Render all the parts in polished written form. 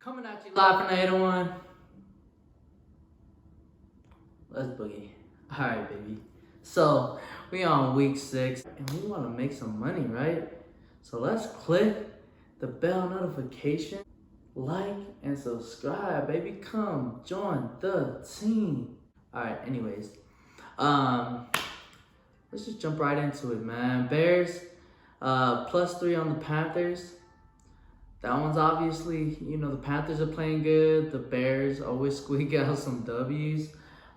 Coming at you live from the 801. Let's boogie. Alright, baby. So, we on week 6, and we want to make some money, right? So let's click the bell notification, like, and subscribe, baby. Come join the team. Alright, anyways. Let's just jump right into it, man. Bears, +3 on the Panthers. That one's obviously, the Panthers are playing good. The Bears always squeak out some W's.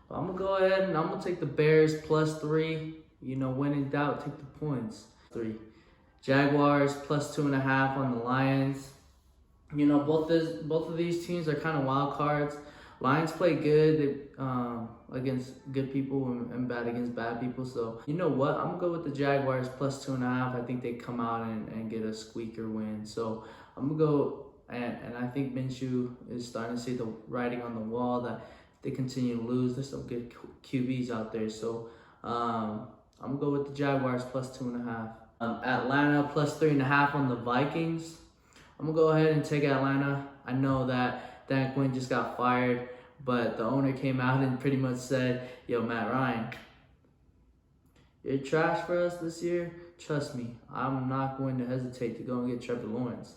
But I'm going to go ahead and I'm going to take the Bears +3. When in doubt, take the points. 3. Jaguars +2.5 on the Lions. Both of these teams are kind of wild cards. Lions play good against good people and bad against bad people. So, you know what? I'm going to go with the Jaguars +2.5. I think they come out and get a squeaker win. So, I'm going to go, and I think Minshew is starting to see the writing on the wall that if they continue to lose, there's some good QBs out there. So, I'm going to go with the Jaguars +2.5. Atlanta +3.5 on the Vikings. I'm going to go ahead and take Atlanta. I know that Dan Quinn just got fired, but the owner came out and pretty much said, yo, Matt Ryan, you're trash for us this year. Trust me, I'm not going to hesitate to go and get Trevor Lawrence.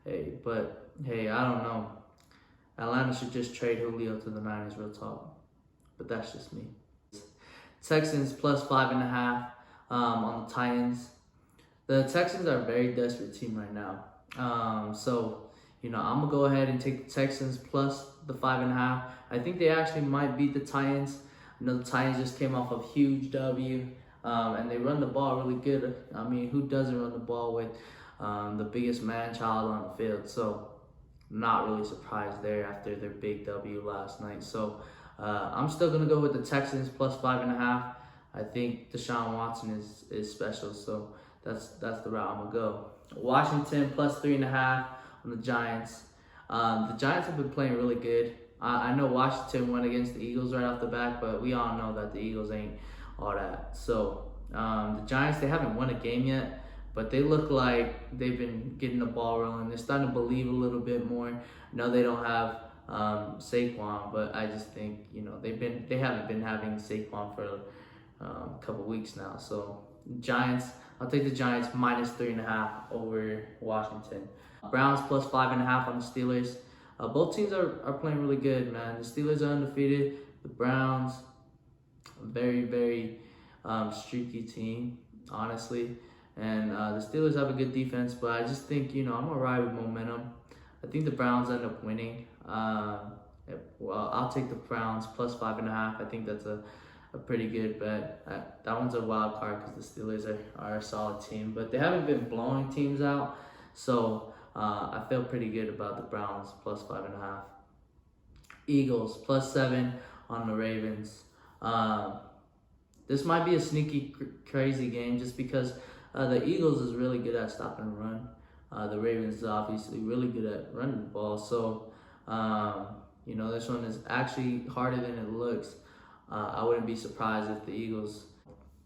Hey, I don't know. Atlanta should just trade Julio to the Niners, real talk. But that's just me. Texans +5.5 on the Titans. The Texans are a very desperate team right now. I'm going to go ahead and take the Texans plus the 5.5. I think they actually might beat the Titans. I know the Titans just came off a huge W, and they run the ball really good. I mean, who doesn't run the ball with the biggest man-child on the field? So, not really surprised there after their big W last night. So, I'm still going to go with the Texans plus 5.5. I think Deshaun Watson is special, so that's the route I'm going to go. Washington +3.5 on the Giants. The Giants have been playing really good. I know Washington went against the Eagles right off the bat, but we all know that the Eagles ain't all that. So the Giants, they haven't won a game yet, but they look like they've been getting the ball rolling. They're starting to believe a little bit more. No, they don't have Saquon, but I just think they haven't been having Saquon for a couple weeks now. So Giants, I'll take the Giants -3.5 over Washington. Browns +5.5 on the Steelers. Both teams are playing really good, man. The Steelers are undefeated. The Browns, a very, very streaky team, honestly. And the Steelers have a good defense, but I just think, I'm going to ride with momentum. I think the Browns end up winning. I'll take the Browns +5.5. I think that's a pretty good bet. That one's a wild card because the Steelers are a solid team, but they haven't been blowing teams out. So I feel pretty good about the Browns +5.5. Eagles +7 on the Ravens. This might be a sneaky, crazy game just because the Eagles is really good at stopping and run. The Ravens is obviously really good at running the ball. So, this one is actually harder than it looks. I wouldn't be surprised if the Eagles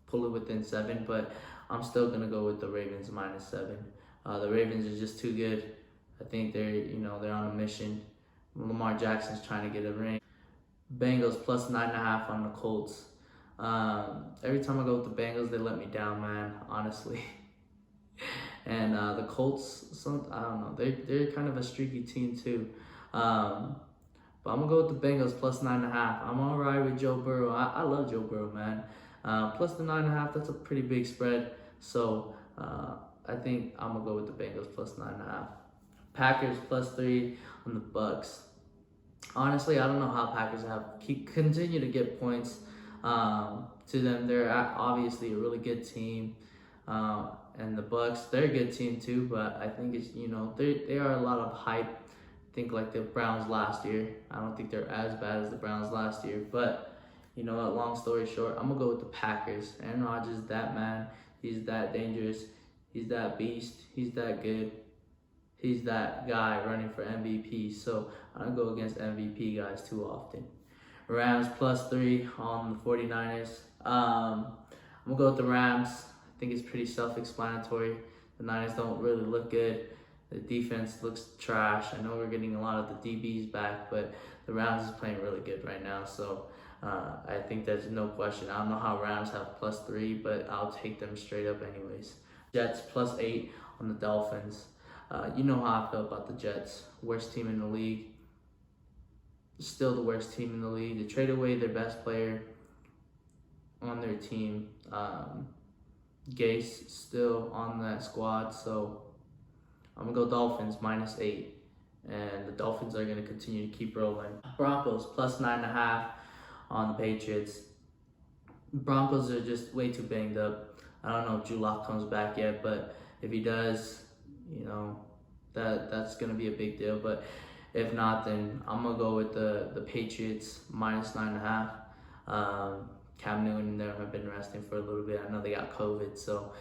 pull it within 7, but I'm still going to go with the Ravens -7. The Ravens are just too good. I think they're on a mission. Lamar Jackson's trying to get a ring. Bengals +9.5 on the Colts. Every time I go with the Bengals, they let me down, man, honestly. And the Colts, I don't know, they're kind of a streaky team too. But I'm going to go with the Bengals +9.5. I'm all right with Joe Burrow. I love Joe Burrow, man. Plus the 9.5, that's a pretty big spread. So I think I'm going to go with the Bengals +9.5. Packers +3 on the Bucks. Honestly, I don't know how Packers continue to get points to them. They're obviously a really good team. And the Bucks, they're a good team too, but I think it's, they are a lot of hype. Think like the Browns last year. I don't think they're as bad as the Browns last year, but long story short, I'm gonna go with the Packers. Aaron Rodgers, that man, he's that dangerous, he's that beast, he's that good, he's that guy running for MVP. So I don't go against MVP guys too often. Rams +3 on the 49ers. I'm gonna go with the Rams. I think it's pretty self-explanatory. The Niners don't really look good. The defense looks trash. I know we're getting a lot of the DBs back, but the Rams is playing really good right now. So I think there's no question. I don't know how Rams have +3, but I'll take them straight up anyways. Jets +8 on the Dolphins. You know how I feel about the Jets. Worst team in the league. Still the worst team in the league. They traded away their best player on their team. Gase still on that squad, so I'm gonna go Dolphins -8, and the Dolphins are gonna continue to keep rolling. Broncos +9.5 on the Patriots. Broncos are just way too banged up. I don't know if Drew Lock comes back yet, but if he does, you know, that's gonna be a big deal. But if not, then I'm gonna go with the Patriots -9.5. Cam Newton and them have been resting for a little bit. I know they got COVID, so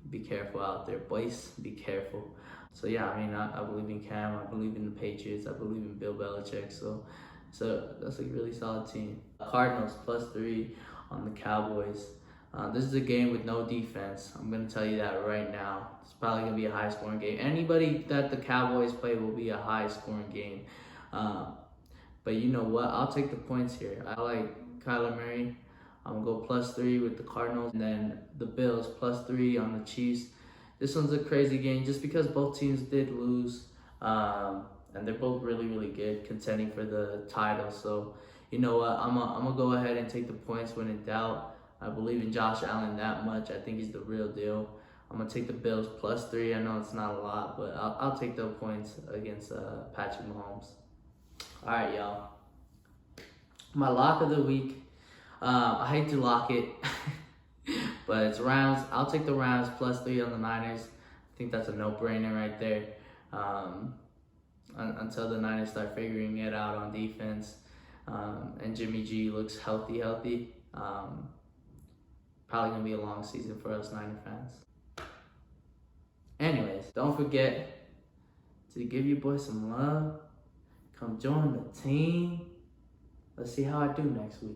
be careful out there, boys. Be careful. So yeah, I mean, I believe in Cam. I believe in the Patriots. I believe in Bill Belichick. So that's a really solid team. Cardinals +3 on the Cowboys. This is a game with no defense. I'm gonna tell you that right now. It's probably gonna be a high-scoring game. Anybody that the Cowboys play will be a high-scoring game. But you know what? I'll take the points here. I like Kyler Murray. I'm gonna go +3 with the Cardinals, and then the Bills +3 on the Chiefs. This one's a crazy game just because both teams did lose, and they're both really, really good, contending for the title. So you know what? I'm gonna go ahead and take the points when in doubt. I believe in Josh Allen that much. I think he's the real deal. I'm gonna take the Bills +3. I know it's not a lot, but I'll take the points against Patrick Mahomes. All right, y'all. My lock of the week. I hate to lock it, but it's Rams. I'll take the Rams +3 on the Niners. I think that's a no-brainer right there. Until the Niners start figuring it out on defense, and Jimmy G looks healthy. Probably gonna be a long season for us Niner fans. Anyways, don't forget to give your boy some love. Come join the team. Let's see how I do next week.